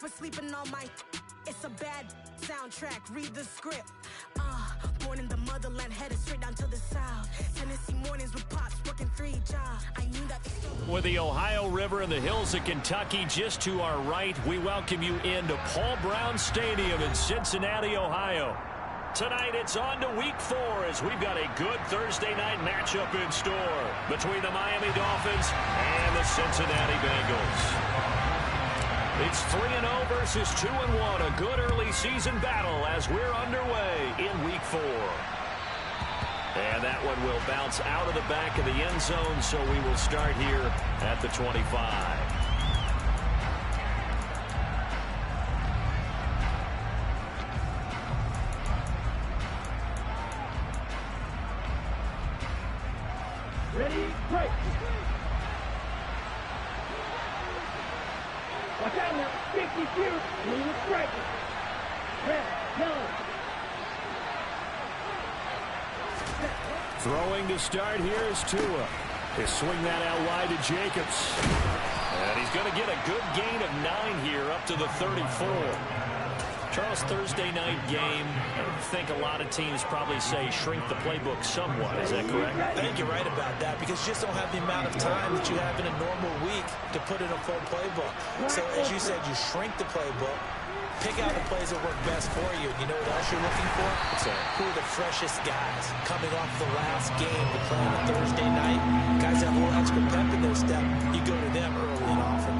for sleeping on my. It's a bad soundtrack. Read the script. Born in the motherland, headed straight down to the south. Tennessee mornings with pops, working 3 jobs. I knew that. With the Ohio River and the hills of Kentucky just to our right, we welcome you into Paul Brown Stadium in Cincinnati, Ohio. Tonight it's on to Week 4 as we've got a good Thursday night matchup in store between the Miami Dolphins and the Cincinnati Bengals. It's 3-0 versus 2-1, a good early season battle as we're underway in Week 4. And that one will bounce out of the back of the end zone, so we will start here at the 25. Ready, break. Watch out now, 50 feet, move strike. Red, yellow. Throwing to start here is Tua. He'll swing that out wide to Jacobs. And he's going to get a good gain of 9 here up to the 34. Charles, Thursday night game, I think a lot of teams probably say shrink the playbook somewhat. Is that correct? I think you're right about that because you just don't have the amount of time that you have in a normal week to put in a full playbook. So as you said, you shrink the playbook, pick out the plays that work best for you. And you know what else you're looking for? Who are the freshest guys coming off the last game to play on a Thursday night? Guys that have a little extra pep in their step, you go to them early and often.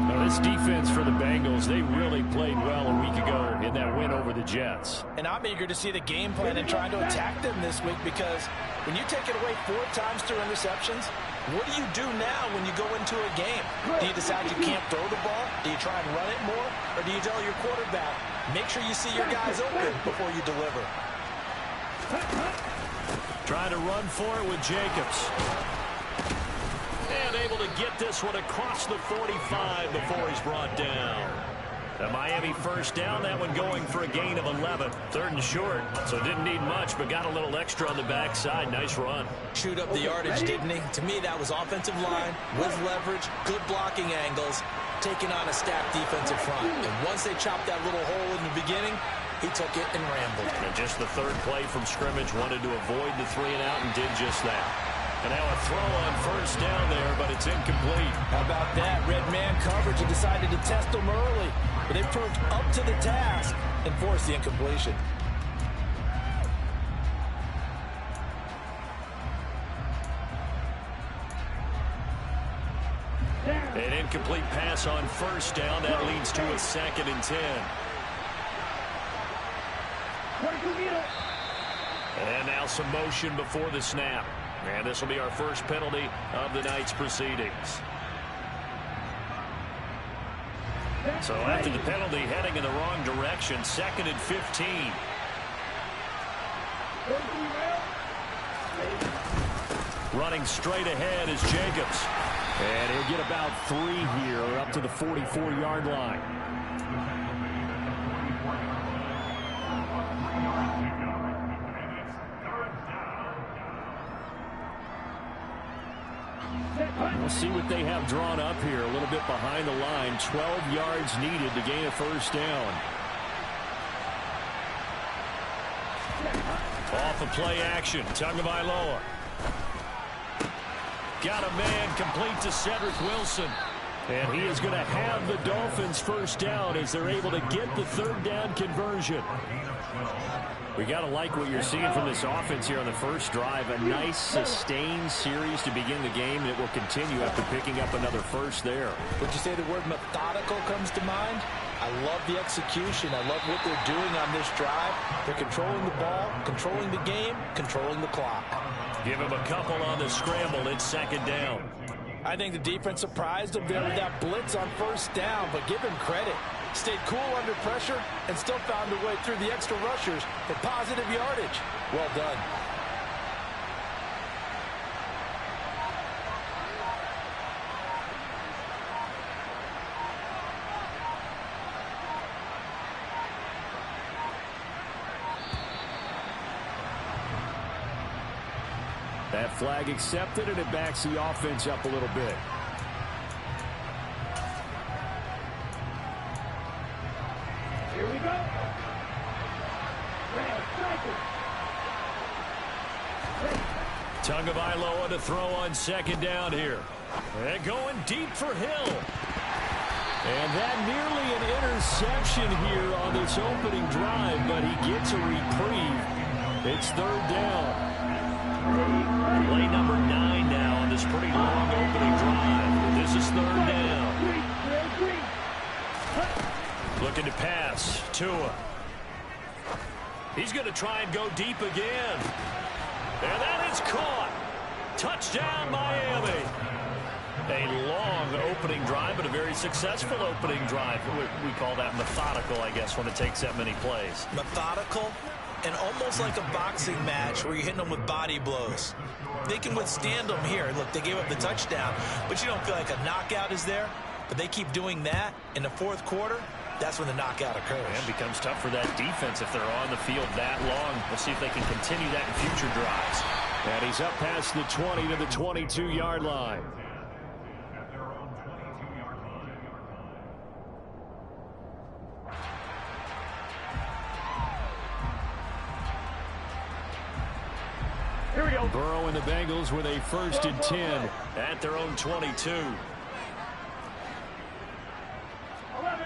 Now, this defense for the Bengals, they really played well a week ago in that win over the Jets. And I'm eager to see the game plan and trying to attack them this week because when you take it away 4 times through interceptions, what do you do now when you go into a game? Do you decide you can't throw the ball? Do you try and run it more? Or do you tell your quarterback, make sure you see your guys open before you deliver? Trying to run for it with Jacobs. And able to get this one across the 45 before he's brought down. The Miami first down, that one going for a gain of 11. 3rd and short, so didn't need much, but got a little extra on the backside. Nice run. Shoot up the yardage, didn't he? To me, that was offensive line with leverage, good blocking angles, taking on a stacked defensive front. And once they chopped that little hole in the beginning, he took it and rambled. And just the 3rd play from scrimmage, wanted to avoid the 3 and out and did just that. And now a throw on first down there, but it's incomplete. How about that? Red man coverage and decided to test them early. But they proved up to the task and forced the incompletion. An incomplete pass on first down. That leads to a 2nd and 10. And now some motion before the snap. And this will be our first penalty of the night's proceedings. So after the penalty, heading in the wrong direction, 2nd and 15. Running straight ahead is Jacobs. And he'll get about 3 here up to the 44-yard line. We'll see what they have drawn up here. A little bit behind the line. 12 yards needed to gain a first down. Off of play action. Tagovailoa. Got a man complete to Cedric Wilson. And he is going to have the Dolphins first down as they're able to get the 3rd down conversion. We got to like what you're seeing from this offense here on the first drive. A nice, sustained series to begin the game, and it will continue after picking up another first there. Would you say the word methodical comes to mind? I love the execution. I love what they're doing on this drive. They're controlling the ball, controlling the game, controlling the clock. Give him a couple on the scramble. It's 2nd down. I think the defense surprised him there with that blitz on first down, but give him credit. Stayed cool under pressure and still found a way through the extra rushers for positive yardage. Well done. That flag accepted, and it backs the offense up a little bit. Tagovailoa to throw on second down here. And going deep for Hill. And that nearly an interception here on this opening drive, but he gets a reprieve. It's third down. Play number 9 now on this pretty long opening drive. This is third down. Looking to pass. Tua. He's going to try and go deep again. And that is caught. Touchdown, Miami. A long opening drive, but a very successful opening drive. We call that methodical, I guess, when it takes that many plays. Methodical and almost like a boxing match where you're hitting them with body blows. They can withstand them here. Look, they gave up the touchdown, but you don't feel like a knockout is there. But they keep doing that in the fourth quarter. That's when the knockout occurs. And it becomes tough for that defense if they're on the field that long. We'll see if they can continue that in future drives. And he's up past the 20 to the 22-yard line. Here we go. Burrow and the Bengals with a 1st and 10 at their own 22. 11.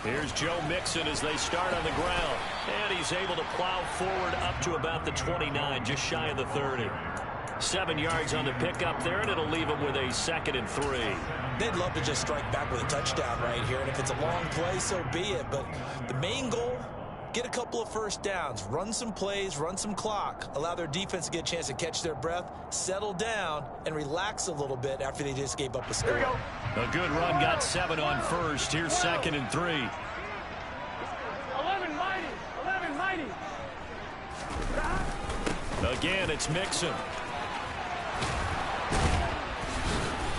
Here's Joe Mixon as they start on the ground. And he's able to plow forward up to about the 29, just shy of the 30. 7 yards on the pickup there, and it'll leave him with a 2nd and 3. They'd love to just strike back with a touchdown right here, and if it's a long play, so be it. But the main goal, get a couple of first downs, run some plays, run some clock, allow their defense to get a chance to catch their breath, settle down, and relax a little bit after they just gave up a score. Here we go. A good run, got 7 on first. Here's 2nd and 3. 11 mighty. Again, it's Mixon.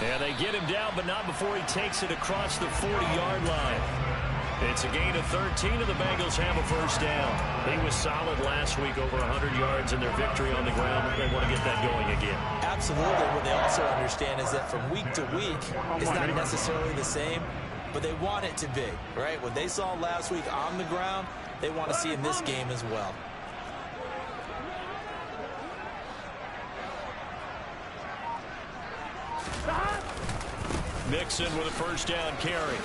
And they get him down, but not before he takes it across the 40-yard line. It's a gain of 13, and the Bengals have a first down. He was solid last week, over 100 yards in their victory on the ground. They want to get that going again. Absolutely. What they also understand is that from week to week, it's not necessarily the same, but they want it to be, right? What they saw last week on the ground, they want to see in this game as well. Mixon with a first down carry.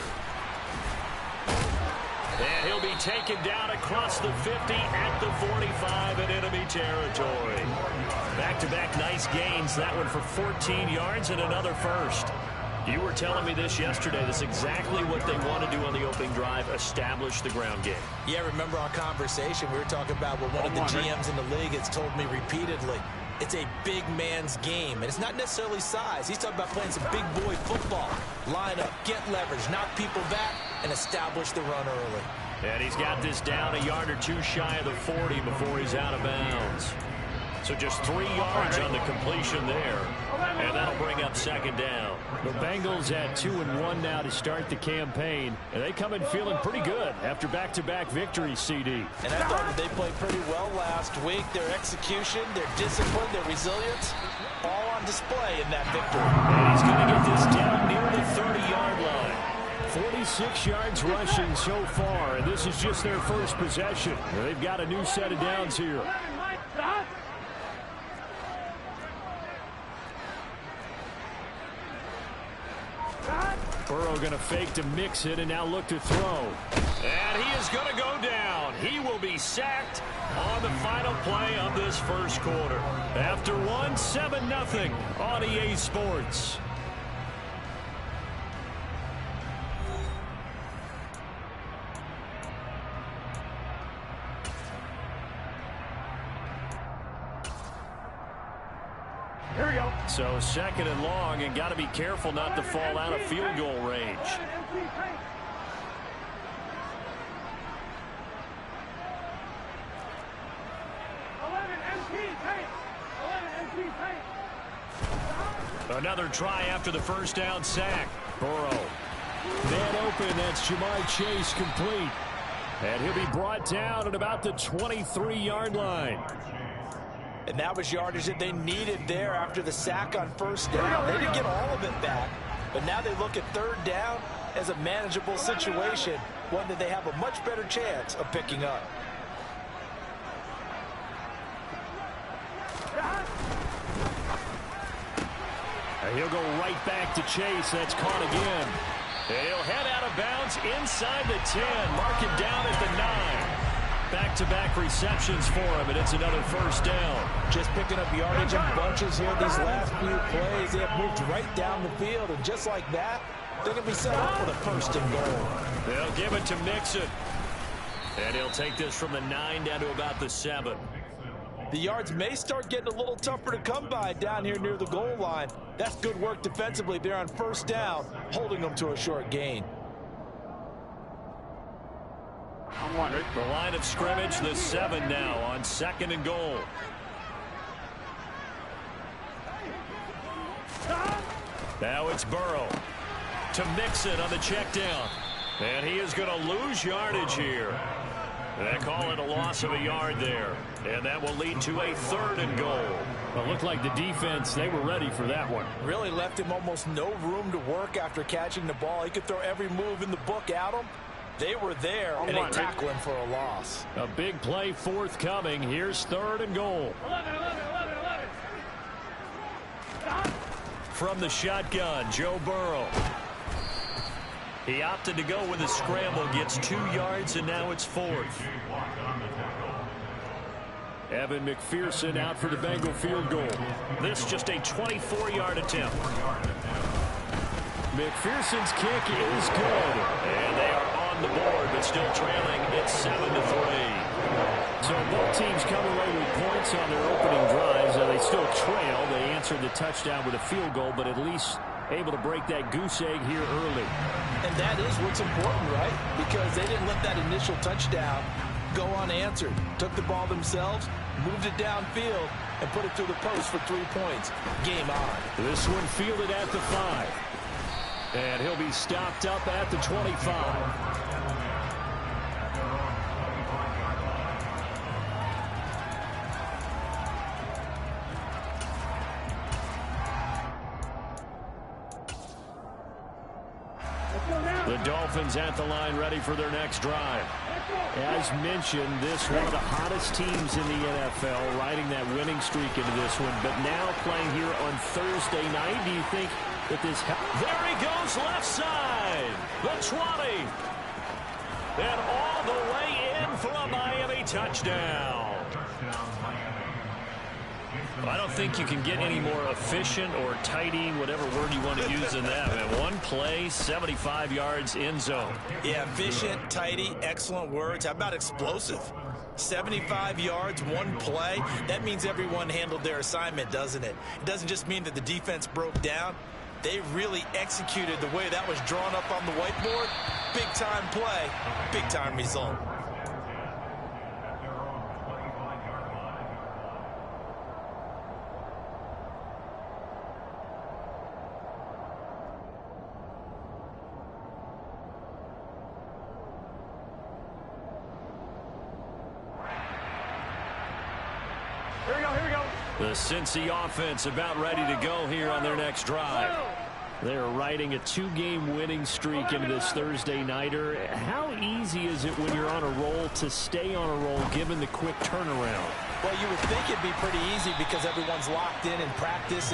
And he'll be taken down across the 50 at the 45 in enemy territory. Back-to-back nice gains. That one for 14 yards and another first. You were telling me this yesterday. This is exactly what they want to do on the opening drive, establish the ground game. Yeah, remember our conversation. We were talking about what one of the GMs in the league has told me repeatedly. It's a big man's game, and it's not necessarily size. He's talking about playing some big boy football. Line up, get leverage, knock people back, and establish the run early. And he's got this down a yard or two shy of the 40 before he's out of bounds. So just 3 yards on the completion there. And that'll bring up 2nd down. The Bengals at 2-1 now to start the campaign. And they come in feeling pretty good after back-to-back victories, CD. And I thought that they played pretty well last week. Their execution, their discipline, their resilience, all on display in that victory. And he's going to get this down near the 30-yard line. 46 yards rushing so far, and this is just their first possession. They've got a new set of downs here. Burrow going to fake to mix it and now look to throw. And he is going to go down. He will be sacked on the final play of this first quarter. After 7-0 on EA Sports. Here we go. So 2nd and long, and got to be careful not to fall out of field goal range. 11 MP tape. Another try after the first down sack. Burrow. Man open, that's Jamar Chase complete. And he'll be brought down at about the 23-yard line. And that was yardage that they needed there after the sack on first down. They didn't get all of it back, but now they look at third down as a manageable situation, one that they have a much better chance of picking up. And he'll go right back to Chase. That's caught again. And he'll head out of bounds inside the 10. Mark it down at the 9. Back-to-back receptions for him, and it's another first down. Just picking up yardage in bunches here these last few plays. They have moved right down the field, and just like that, they're going to be set up for the first and goal. They'll give it to Mixon. And he'll take this from the 9 down to about the 7. The yards may start getting a little tougher to come by down here near the goal line. That's good work defensively there on first down, holding them to a short gain. The line of scrimmage, the 7 now on 2nd and goal. Now it's Burrow to Mixon on the check down. And he is going to lose yardage here. They call it a loss of a yard there. And that will lead to a 3rd and goal. Well, it looked like the defense, they were ready for that one. Really left him almost no room to work after catching the ball. He could throw every move in the book at him. They were there, and they tackle him for a loss. A big play forthcoming. Here's 3rd and goal. 11. From the shotgun, Joe Burrow. He opted to go with a scramble, gets 2 yards, and now it's 4th. Evan McPherson out for the Bengal field goal. This just a 24-yard attempt. McPherson's kick is good. And they are on the board, but still trailing. It's 7-3. So both teams come away with points on their opening drives. They still trail. They answered the touchdown with a field goal, but at least able to break that goose egg here early. And that is what's important, right? Because they didn't let that initial touchdown go unanswered. Took the ball themselves, moved it downfield, and put it through the post for 3 points. Game on. This one fielded at the 5. And he'll be stopped up at the 25. The Dolphins at the line, ready for their next drive. As mentioned, this one of the hottest teams in the NFL, riding that winning streak into this one, but now playing here on Thursday night. Do you think that this... There he goes, left side, the 20. And all the way in for a Miami touchdown. I don't think you can get any more efficient or tidy, whatever word you want to use in that. Man, one play, 75 yards in zone. Yeah, efficient, tidy, excellent words. How about explosive? 75 yards, one play. That means everyone handled their assignment, doesn't it? It doesn't just mean that the defense broke down. They really executed the way that was drawn up on the whiteboard. Big-time play, big-time result. The Cincy offense about ready to go here on their next drive. They're riding a 2-game winning streak into this Thursday nighter. How easy is it when you're on a roll to stay on a roll given the quick turnaround? Well, you would think it'd be pretty easy because everyone's locked in practice.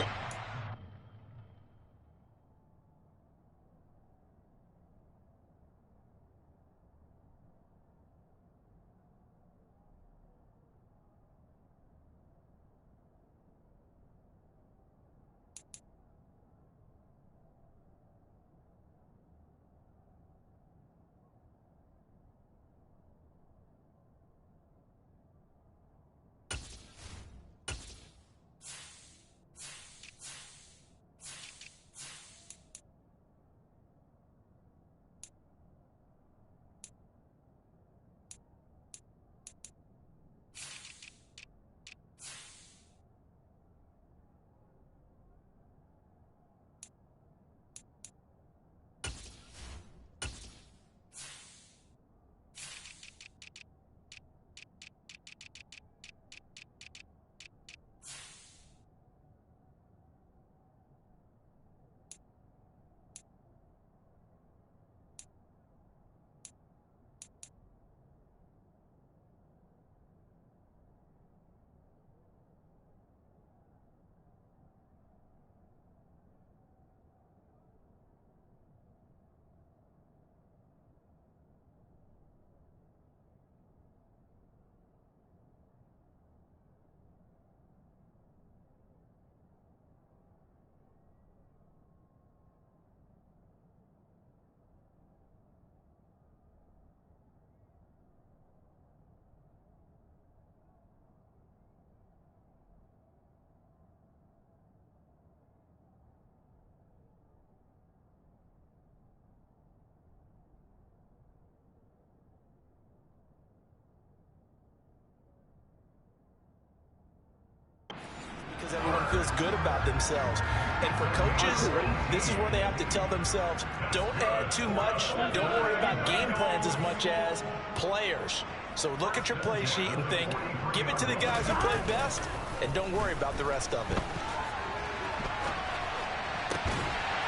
feels good about themselves. And for coaches, this is where they have to tell themselves, don't add too much. Don't worry about game plans as much as players. So look at your play sheet and think, give it to the guys who play best, and don't worry about the rest of it.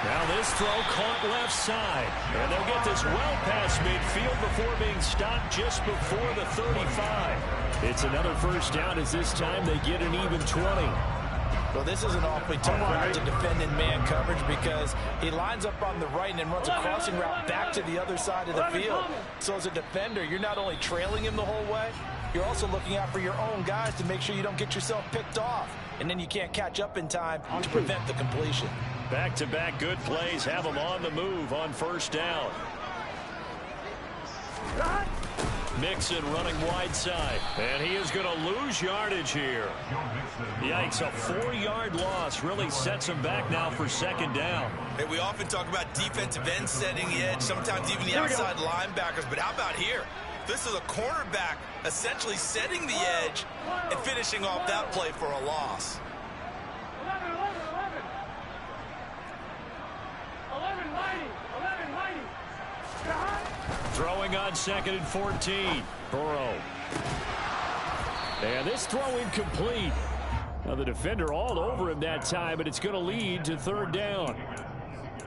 Now this throw caught left side. And they'll get this well past midfield before being stopped just before the 35. It's another first down as this time they get an even 20. Well, this is an awfully tough route to defend in man coverage because he lines up on the right and then runs a crossing route back to the other side of the field. So as a defender, you're not only trailing him the whole way, you're also looking out for your own guys to make sure you don't get yourself picked off. And then you can't catch up in time to prevent the completion. Back-to-back good plays have them on the move on first down. Mixon running wide side. And he is going to lose yardage here. Yikes, a 4-yard loss really sets him back now for second down. Hey, we often talk about defensive ends setting the edge, sometimes even the outside linebackers, but how about here? This is a cornerback essentially setting the edge and finishing off that play for a loss. 11-90. Throwing on 2nd and 14. Burrow. And this throw incomplete. Now the defender all over him that time, but it's going to lead to third down.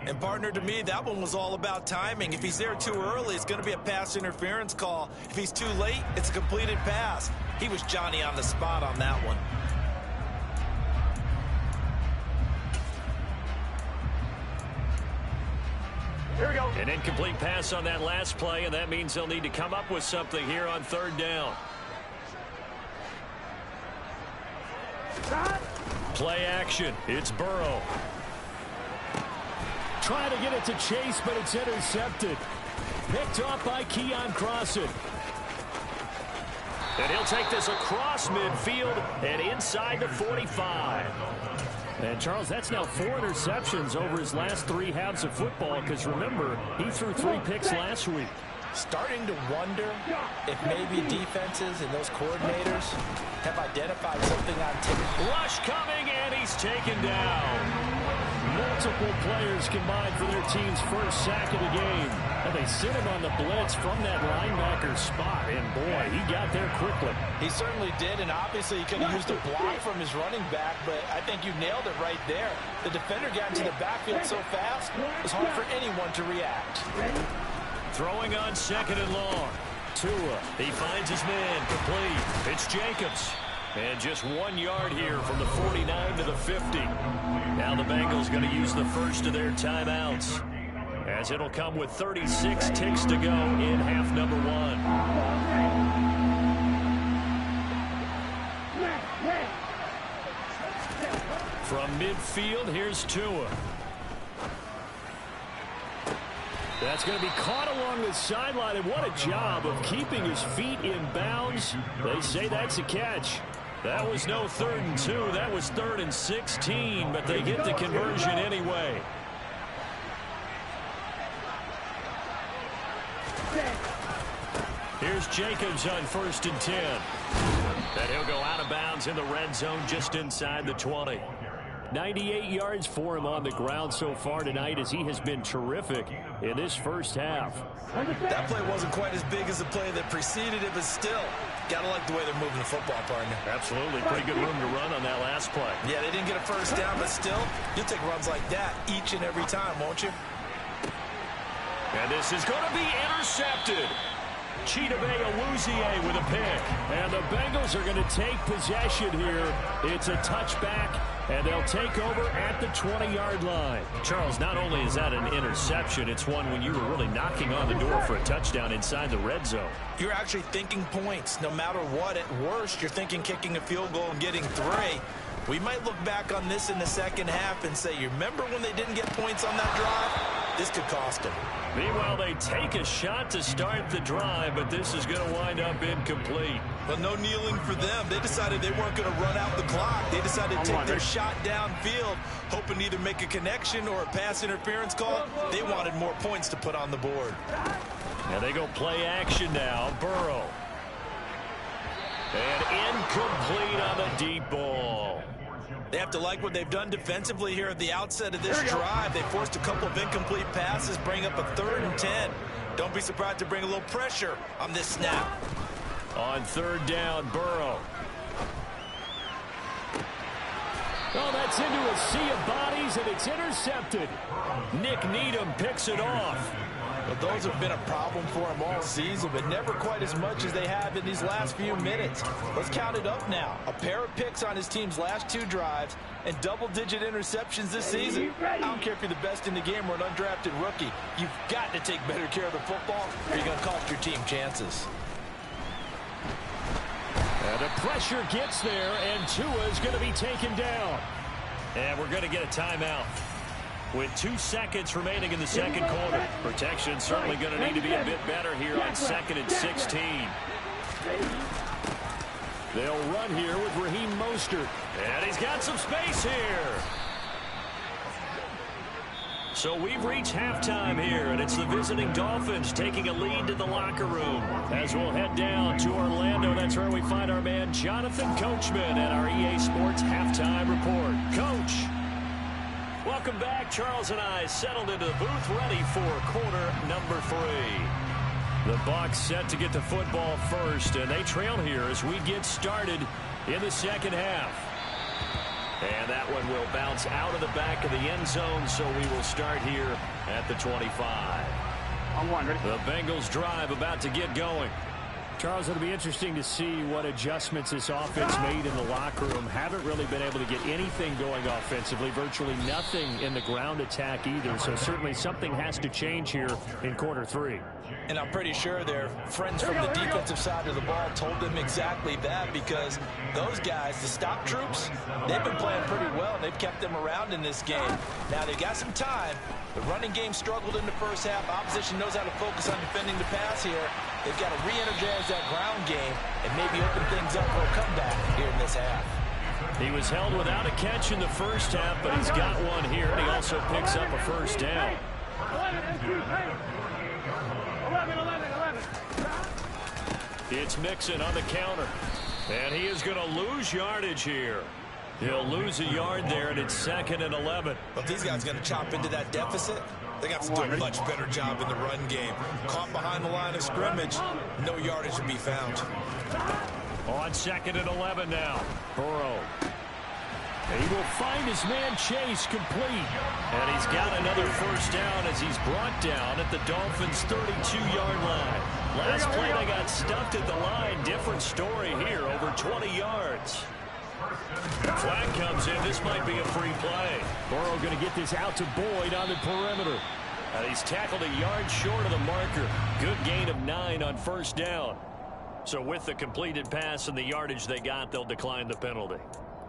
And partner, to me, that one was all about timing. If he's there too early, it's going to be a pass interference call. If he's too late, it's a completed pass. He was Johnny on the spot on that one. Here we go. An incomplete pass on that last play, and that means they'll need to come up with something here on third down. Play action. It's Burrow. Trying to get it to Chase, but it's intercepted. Picked off by Keon Crossan. And he'll take this across midfield and inside the 45. And, Charles, that's now 4 interceptions over his last 3 halves of football because, remember, he threw 3 picks last week. Starting to wonder if maybe defenses and those coordinators have identified something on tape. Rush coming, and he's taken down. Multiple players combined for their team's first sack of the game. And they sent him on the blitz from that linebacker spot. And, boy, he got there quickly. He certainly did, and obviously he could have used a block from his running back, but I think you nailed it right there. The defender got into the backfield so fast, it was hard for anyone to react. Throwing on 2nd and long. Tua, he finds his man complete. It's Jacobs. And just 1 yard here from the 49 to the 50. Now the Bengals going to use the first of their timeouts, as it'll come with 36 ticks to go in half number 1. From midfield, here's Tua. That's going to be caught along the sideline, and what a job of keeping his feet in bounds. They say that's a catch. That was no 3rd and 2. That was 3rd and 16, but they get the conversion anyway. Here's Jacobs on 1st and 10. And he'll go out of bounds in the red zone just inside the 20. 98 yards for him on the ground so far tonight as he has been terrific in this first half. That play wasn't quite as big as the play that preceded it, but still, gotta like the way they're moving the football, partner. Absolutely. Pretty good room to run on that last play. Yeah, they didn't get a first down, but still, you'll take runs like that each and every time, won't you? And this is going to be intercepted. Chidobe Awuzie with a pick. And the Bengals are going to take possession here. It's a touchback, and they'll take over at the 20-yard line. Charles, not only is that an interception, it's one when you were really knocking on the door for a touchdown inside the red zone. You're actually thinking points. No matter what, at worst, you're thinking kicking a field goal and getting 3. We might look back on this in the second half and say, you remember when they didn't get points on that drive? This could cost them. Meanwhile, they take a shot to start the drive, but this is going to wind up incomplete. But no kneeling for them. They decided they weren't going to run out the clock. They decided to take their shot downfield, hoping to either make a connection or a pass interference call. They wanted more points to put on the board. And they go play action now. Burrow. And incomplete on the deep ball. They have to like what they've done defensively here at the outset of this drive. They forced a couple of incomplete passes, bring up a 3rd and 10. Don't be surprised to bring a little pressure on this snap. On 3rd down, Burrow. Oh, that's into a sea of bodies, and it's intercepted. Nick Needham picks it off. Well, those have been a problem for him all season, but never quite as much as they have in these last few minutes. Let's count it up now. A pair of picks on his team's last 2 drives and double-digit interceptions this season. I don't care if you're the best in the game or an undrafted rookie. You've got to take better care of the football or you're going to cost your team chances. And the pressure gets there, and Tua is going to be taken down. And we're going to get a timeout. With 2 seconds remaining in the second quarter. Protection certainly going to need to be a bit better here on 2nd and 16. They'll run here with Raheem Mostert. And he's got some space here. So we've reached halftime here, and it's the visiting Dolphins taking a lead to the locker room. As we'll head down to Orlando, that's where we find our man Jonathan Coachman at our EA Sports Halftime Report. Coach. Welcome back. Charles and I settled into the booth ready for quarter number 3. The Bucs set to get the football first, and they trail here as we get started in the second half. And that one will bounce out of the back of the end zone, so we will start here at the 25. The Bengals drive about to get going. Charles, it'll be interesting to see what adjustments this offense made in the locker room. Haven't really been able to get anything going offensively, virtually nothing in the ground attack either. So certainly something has to change here in quarter 3. And I'm pretty sure their friends from the defensive side of the ball told them exactly that, because those guys, the stop troops, they've been playing pretty well. They've kept them around in this game. Now they've got some time. The running game struggled in the first half. Opposition knows how to focus on defending the pass here. They've got to re-energize that ground game and maybe open things up for a comeback here in this half. He was held without a catch in the first half, but he's got one here, and he also picks up a first down. 11. It's Mixon on the counter, and he is going to lose yardage here. He'll lose a yard there, and it's 2nd and 11. But these guys going to chop into that deficit. They got to do a much better job in the run game. Caught behind the line of scrimmage, no yardage to be found. On 2nd and 11 now. Burrow. He will find his man Chase complete. And he's got another first down as he's brought down at the Dolphins' 32-yard line. Last play they got stuffed at the line. Different story here, over 20 yards. Flag comes in. This might be a free play. Burrow going to get this out to Boyd on the perimeter. He's tackled a yard short of the marker. Good gain of 9 on first down. So with the completed pass and the yardage they got, they'll decline the penalty.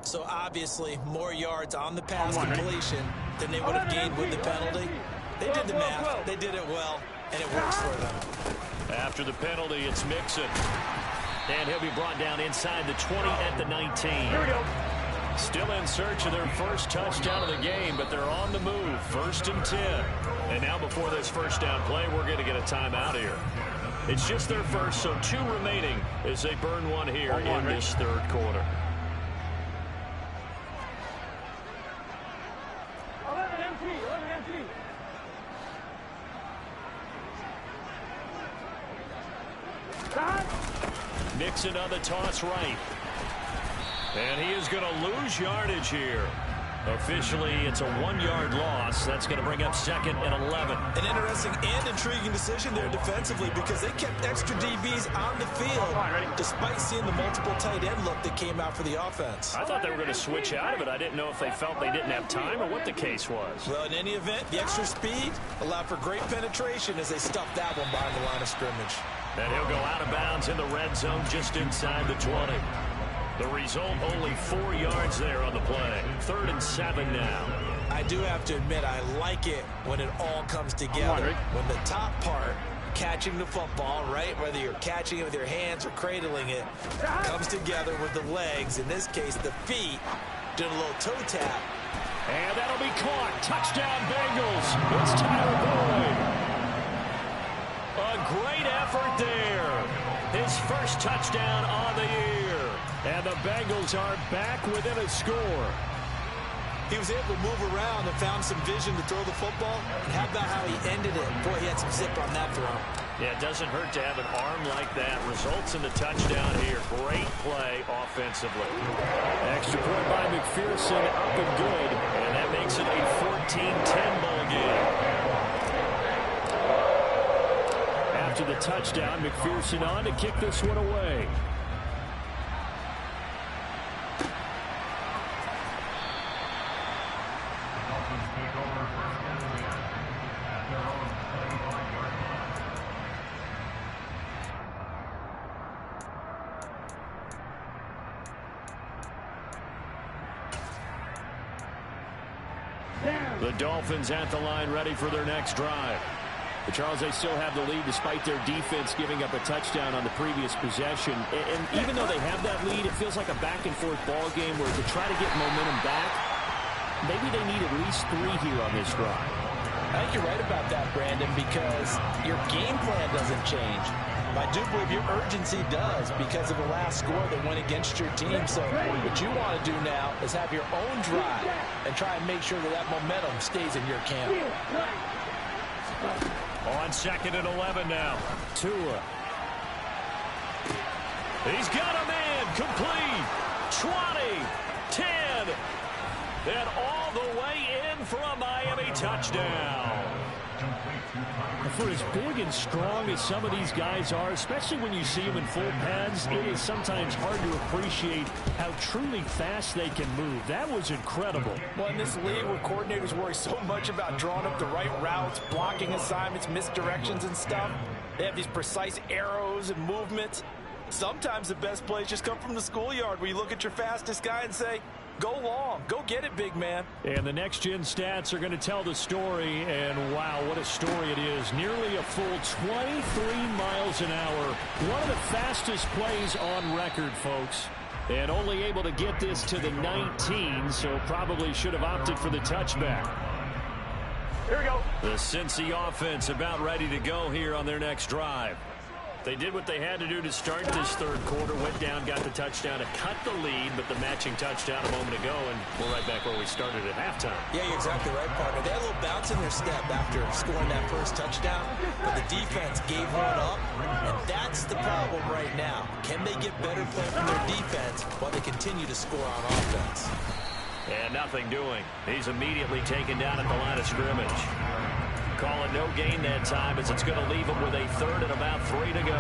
So obviously more yards on the pass completion than they would have gained with the penalty. They did the math. They did it well, and it works for them. After the penalty, it's Mixon. And he'll be brought down inside the 20 at the 19. Here we go. Still in search of their first touchdown of the game, but they're on the move. 1st and 10. And now before this first down play, we're going to get a timeout here. It's just their first, so 2 remaining as they burn one here in this third quarter. 11 MT. Mixon on the toss right. And he is going to lose yardage here. Officially, it's a 1-yard loss. That's going to bring up 2nd and 11. An interesting and intriguing decision there defensively, because they kept extra DBs on the field despite seeing the multiple tight end look that came out for the offense. I thought they were going to switch out of it. I didn't know if they felt they didn't have time or what the case was. Well, in any event, the extra speed allowed for great penetration as they stuffed that one behind the line of scrimmage. And he'll go out of bounds in the red zone just inside the 20. The result, only 4 yards there on the play. 3rd and 7 now. I do have to admit, I like it when it all comes together. When the top part, catching the football, right, whether you're catching it with your hands or cradling it, comes together with the legs, in this case the feet, doing a little toe tap. And that'll be caught. Touchdown Bengals. It's Tyler Boyd. A great effort there. His first touchdown on the year. And the Bengals are back within a score. He was able to move around and found some vision to throw the football. And how about how he ended it? Boy, he had some zip on that throw. Yeah, it doesn't hurt to have an arm like that. Results in the touchdown here. Great play offensively. Extra point by McPherson, up and good. And that makes it a 14-10 ball game. After the touchdown, McPherson on to kick this one away. The Dolphins at the line, ready for their next drive. But Charles, they still have the lead despite their defense giving up a touchdown on the previous possession. And even though they have that lead, it feels like a back-and-forth ball game where to try to get momentum back, maybe they need at least 3 here on this drive. I think you're right about that, Brandon, because your game plan doesn't change. I do believe your urgency does because of the last score that went against your team. So what you want to do now is have your own drive and try and make sure that that momentum stays in your camp. On 2nd and 11 now. Tua. He's got a man complete. 20, 10, and all the way in for a Miami touchdown. For as big and strong as some of these guys are, especially when you see them in full pads, it is sometimes hard to appreciate how truly fast they can move. That was incredible. Well, in this league where coordinators worry so much about drawing up the right routes, blocking assignments, misdirections and stuff, they have these precise arrows and movements. Sometimes the best plays just come from the schoolyard where you look at your fastest guy and say, go long. Go get it, big man. And the next-gen stats are going to tell the story, and wow, what a story it is. Nearly a full 23 miles an hour. One of the fastest plays on record, folks. And only able to get this to the 19, so probably should have opted for the touchback. Here we go. The Cincy offense about ready to go here on their next drive. They did what they had to do to start this third quarter, went down, got the touchdown to cut the lead, but the matching touchdown a moment ago, and we're right back where we started at halftime. Yeah, you're exactly right, partner. They had a little bounce in their step after scoring that first touchdown, but the defense gave one up, and that's the problem right now. Can they get better play from their defense while they continue to score on offense? And nothing doing. He's immediately taken down at the line of scrimmage. Call it no gain that time as it's going to leave him with a 3rd and about 3 to go.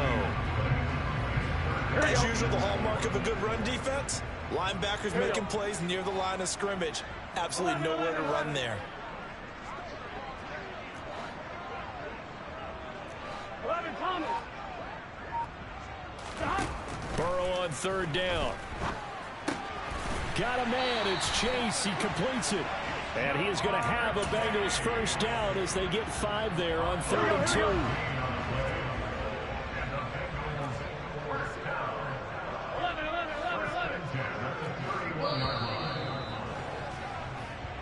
As usual, the hallmark of a good run defense, linebackers making plays near the line of scrimmage. Absolutely nowhere to run there. 11, Thomas. Burrow on 3rd down. Got a man. It's Chase. He completes it. And he is going to have a Bengals first down as they get 5 there on 3rd and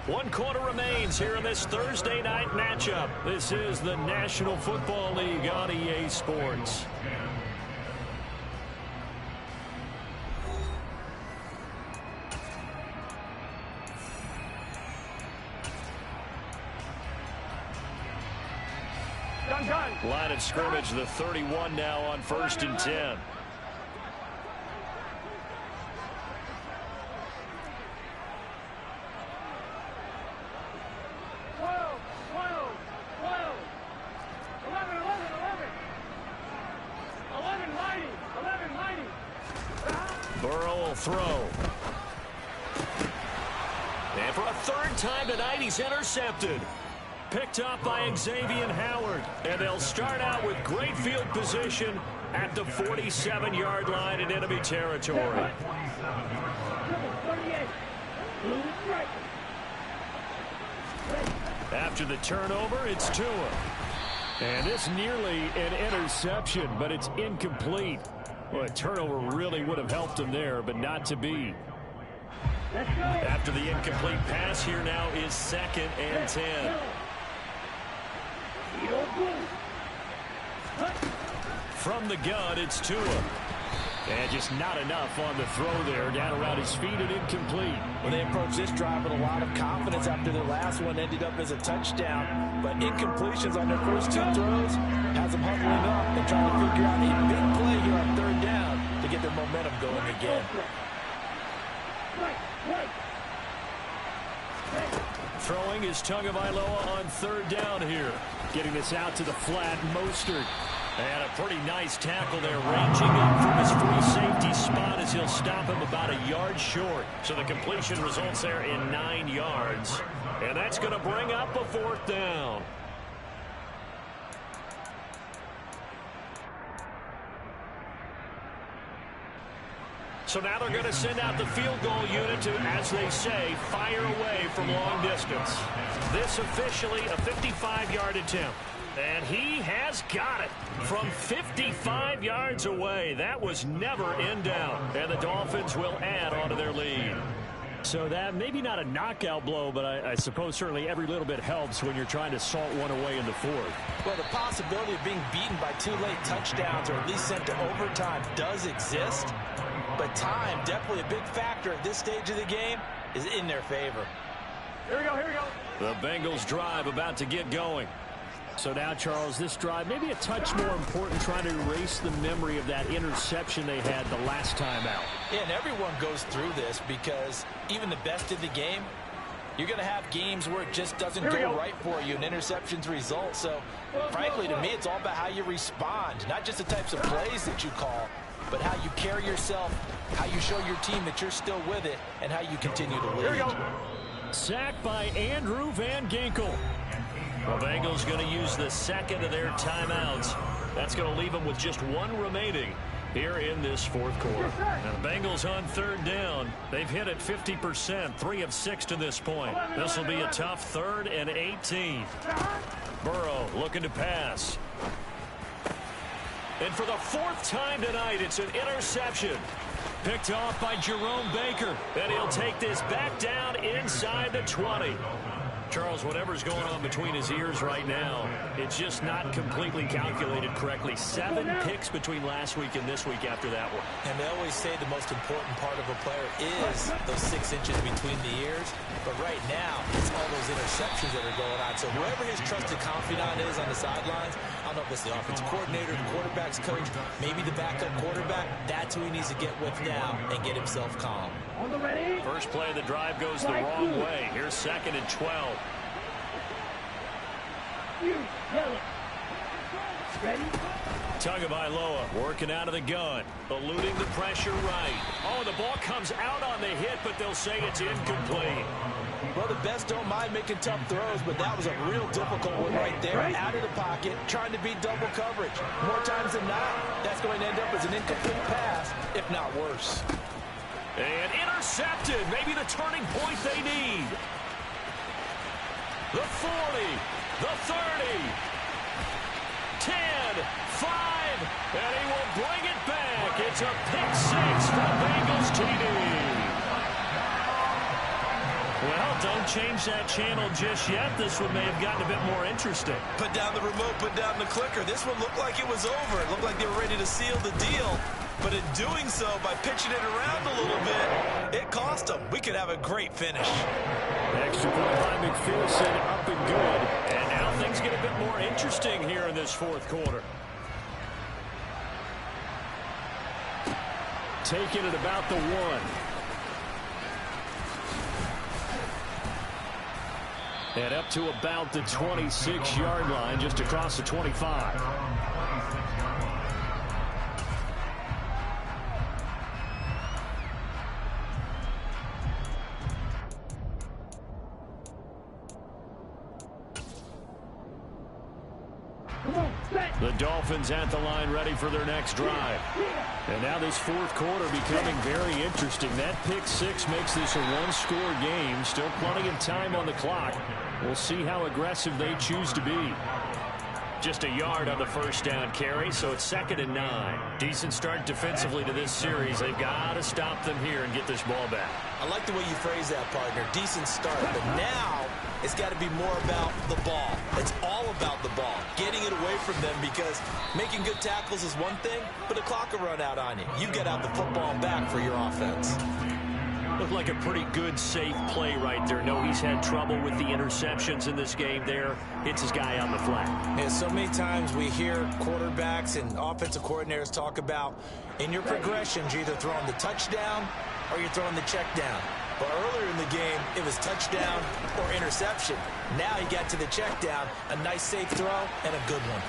2. One quarter remains here in this Thursday night matchup. This is the National Football League on EA Sports. Line of scrimmage, the 31 now on 1st and 10. Burrow will throw. And for a 3rd time tonight, he's intercepted. Picked up by Xavier Howard. And they'll start out with great field position at the 47-yard line in enemy territory. After the turnover, it's Tua. And this nearly an interception, but it's incomplete. Well, a turnover really would have helped him there, but not to be. After the incomplete pass, here now is 2nd and 10. From the gun, it's Tua. And just not enough on the throw there. Down around his feet and incomplete. When they approached this drive with a lot of confidence after their last one ended up as a touchdown. But incompletions on their first 2 throws has them huddling up and trying to figure out a big play here on 3rd down to get their momentum going again. Throwing is Tagovailoa on 3rd down here. Getting this out to the flat, Mostert. And a pretty nice tackle there, ranging up from his free safety spot as he'll stop him about a yard short. So the completion results there in 9 yards. And that's going to bring up a 4th down. So now they're going to send out the field goal unit to, as they say, fire away from long distance. This officially a 55-yard attempt. And he has got it from 55 yards away. That was never in doubt. And the Dolphins will add on to their lead. So that maybe not a knockout blow, but I suppose certainly every little bit helps when you're trying to salt one away in the 4th. Well, the possibility of being beaten by 2 late touchdowns or at least sent to overtime does exist. But time, definitely a big factor at this stage of the game, is in their favor. Here we go, here we go. The Bengals drive about to get going. So now, Charles, this drive maybe a touch more important, trying to erase the memory of that interception they had the last time out. Yeah, and everyone goes through this because even the best of the game, you're going to have games where it just doesn't go right for you and interceptions result. So, frankly, to me, it's all about how you respond, not just the types of plays that you call, but how you carry yourself, how you show your team that you're still with it, and how you continue to lead. Sacked by Andrew Van Ginkel. The Bengals going to use the second of their timeouts. That's going to leave them with just 1 remaining here in this 4th quarter. Now the Bengals on 3rd down. They've hit it 50%, 3 of 6 to this point. This will be a tough 3rd and 18. Burrow looking to pass. And for the 4th time tonight, it's an interception. Picked off by Jerome Baker. And he'll take this back down inside the 20. Charles, whatever's going on between his ears right now, it's just not completely calculated correctly. 7 picks between last week and this week after that one. And they always say the most important part of a player is those 6 inches between the ears. But right now, it's all those interceptions that are going on. So whoever his trusted confidant is on the sidelines, I don't know if it's the offensive coordinator, the quarterback's coach, maybe the backup quarterback, that's who he needs to get with now and get himself calm. First play of the drive goes the wrong way. Here's 2nd and 12. Tagovailoa working out of the gun, eluding the pressure right. Oh, the ball comes out on the hit, but they'll say it's incomplete. Well, the best don't mind making tough throws, but that was a real difficult one right there. Out of the pocket, trying to beat double coverage. More times than not, that's going to end up as an incomplete pass, if not worse. And intercepted. Maybe the turning point they need. The 40, the 30, 10, 5, and he will bring it back. It's a pick 6 for the Bengals TD. Well, don't change that channel just yet. This one may have gotten a bit more interesting. Put down the remote, put down the clicker. This one looked like it was over. It looked like they were ready to seal the deal. But in doing so, by pitching it around a little bit, it cost them. We could have a great finish. Extra point by McPherson, up and good. And now things get a bit more interesting here in this 4th quarter. Taking it about the 1. And up to about the 26-yard line, just across the 25. The Dolphins at the line ready for their next drive. And now this 4th quarter becoming very interesting. That pick 6 makes this a 1-score game. Still plenty of time on the clock. We'll see how aggressive they choose to be. Just a yard on the first down carry, so it's 2nd and 9. Decent start defensively to this series. They've got to stop them here and get this ball back. I like the way you phrase that, partner. Decent start, but now it's got to be more about the ball. It's all about the ball, getting it away from them, because making good tackles is one thing, but the clock will run out on you. You get out the football and back for your offense. Looked like a pretty good, safe play right there. No, he's had trouble with the interceptions in this game there. Hits his guy on the flat. And so many times we hear quarterbacks and offensive coordinators talk about, in your progressions, you're either throwing the touchdown or you're throwing the check down. But earlier in the game, it was touchdown or interception. Now he got to the check down, a nice safe throw, and a good one.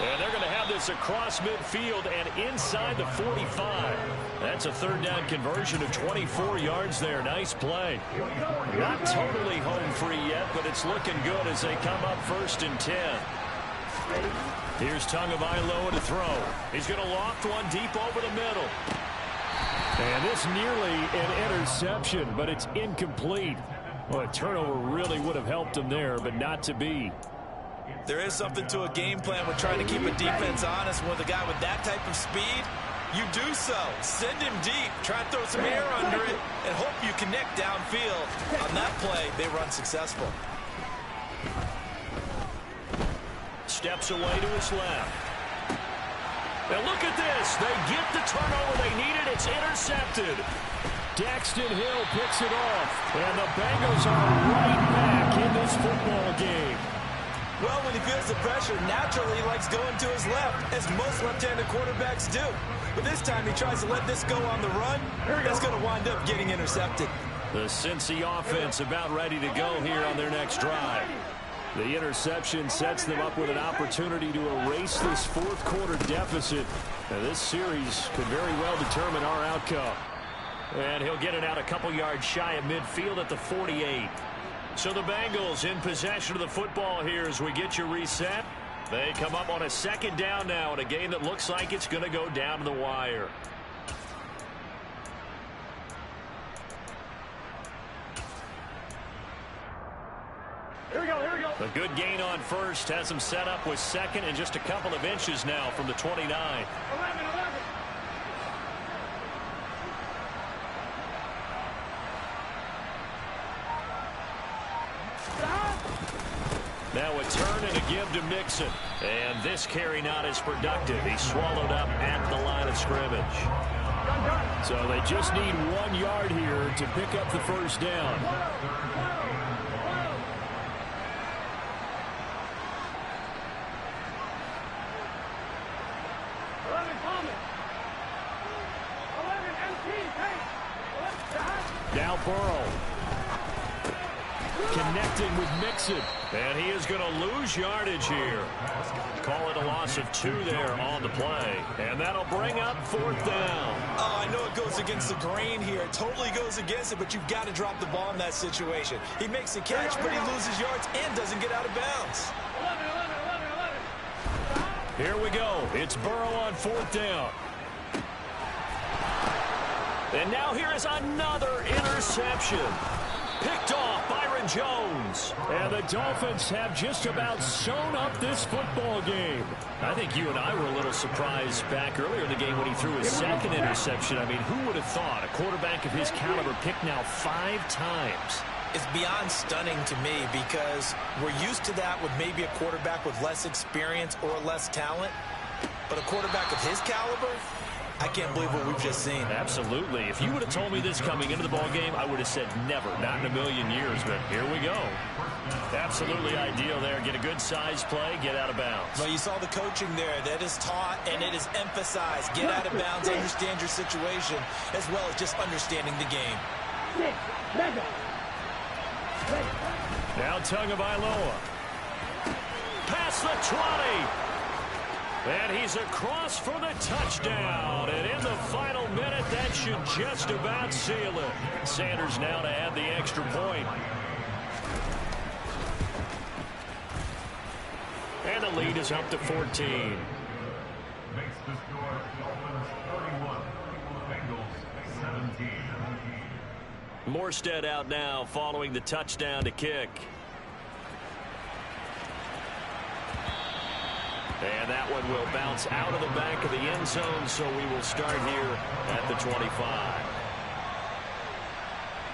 And they're going to have this across midfield and inside the 45. That's a third down conversion of 24 yards there. Nice play. Not totally home free yet, but it's looking good as they come up 1st and 10. Here's Tagovailoa to throw. He's going to loft one deep over the middle. And this nearly an interception, but it's incomplete. Well, a turnover really would have helped him there, but not to be. There is something to a game plan with trying to keep a defense honest. With a guy with that type of speed, you do so. Send him deep. Try and throw some air under it and hope you connect downfield. On that play, they run successful. Steps away to his left. And look at this. They get the turnover they needed. It's intercepted. Daxton Hill picks it off. And the Bengals are right back in this football game. Well, when he feels the pressure, naturally he likes going to his left, as most left-handed quarterbacks do. But this time he tries to let this go on the run. That's going to wind up getting intercepted. The Cincy offense about ready to go here on their next drive. The interception sets them up with an opportunity to erase this fourth quarter deficit. Now, this series could very well determine our outcome. And he'll get it out a couple yards shy of midfield at the 48. So the Bengals in possession of the football here as we get you reset. They come up on a 2nd down now in a game that looks like it's going to go down to the wire. Here we go, here we go. A good gain on first has him set up with 2nd and just a couple of inches now from the 29. 11. Now a turn and a give to Mixon. And this carry not as productive. He's swallowed up at the line of scrimmage. So they just need 1 yard here to pick up the first down. Now Burrow. Connecting with Mixon. And he is going to lose yardage here. Call it a loss of 2 there on the play. And that'll bring up 4th down. Oh, I know it goes against the grain here. It totally goes against it, but you've got to drop the ball in that situation. He makes the catch, but he loses yards and doesn't get out of bounds. 11. Here we go. It's Burrow on 4th down. And now here is another interception. Picked off Byron Jones. And the Dolphins have just about sewn up this football game. I think you and I were a little surprised back earlier in the game when he threw his 2nd interception. I mean, who would have thought a quarterback of his caliber picked now 5 times? It's beyond stunning to me, because we're used to that with maybe a quarterback with less experience or less talent. But a quarterback of his caliber, I can't believe what we've just seen. Absolutely. If you would have told me this coming into the ball game, I would have said never, not in a million years. But here we go. Absolutely ideal there. Get a good size play, get out of bounds. Well, you saw the coaching there. That is taught and it is emphasized. Get out of bounds, understand your situation, as well as just understanding the game. 6. Mega. Now Tagovailoa. Past the 20. And he's across for the touchdown. And in the final minute, that should just about seal it. Sanders now to add the extra point. And the lead is up to 14. Makes the score Dolphins 31, Bengals 17. Morstead out now following the touchdown to kick. And that one will bounce out of the back of the end zone, so we will start here at the 25.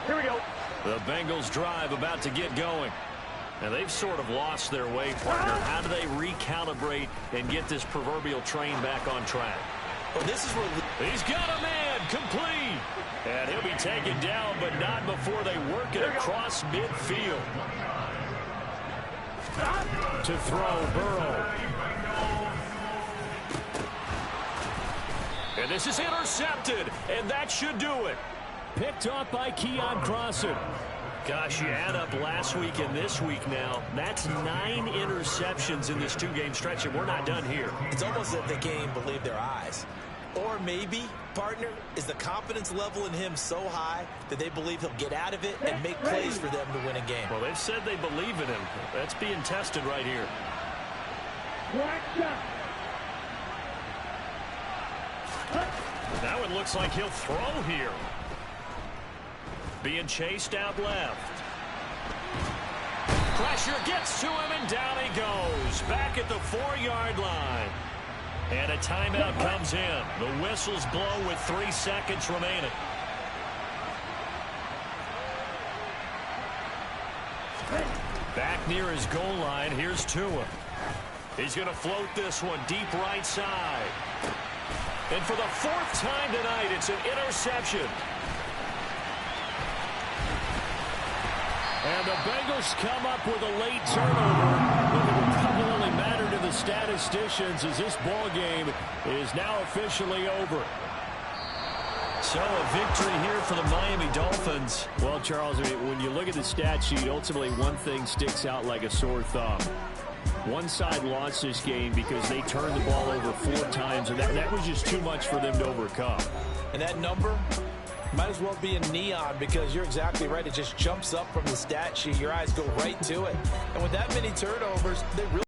Here we go. The Bengals drive about to get going. And they've sort of lost their way, partner. How do they recalibrate and get this proverbial train back on track? Well, this is where he's got a man complete. And he'll be taken down, but not before they work it across midfield. To throw, Burrow. And this is intercepted, and that should do it. Picked off by Keon Crossan. Gosh, you add up last week and this week now. That's 9 interceptions in this 2-game stretch, and we're not done here. It's almost as if they can't even believe their eyes. Or maybe, partner, is the confidence level in him so high that they believe he'll get out of it and make plays for them to win a game. Well, they've said they believe in him. That's being tested right here. Now it looks like he'll throw here. Being chased out left. Pressure gets to him, and down he goes. Back at the 4-yard line. And a timeout comes in. The whistles blow with 3 seconds remaining. Back near his goal line, here's Tua. He's going to float this one deep right side. And for the 4th time tonight, it's an interception. And the Bengals come up with a late turnover. But it will probably only matter to the statisticians as this ball game is now officially over. So a victory here for the Miami Dolphins. Well, Charles, when you look at the stat sheet, ultimately one thing sticks out like a sore thumb. One side lost this game because they turned the ball over 4 times, and that was just too much for them to overcome. And that number might as well be in neon, because you're exactly right. It just jumps up from the stat sheet. Your eyes go right to it. And with that many turnovers, they really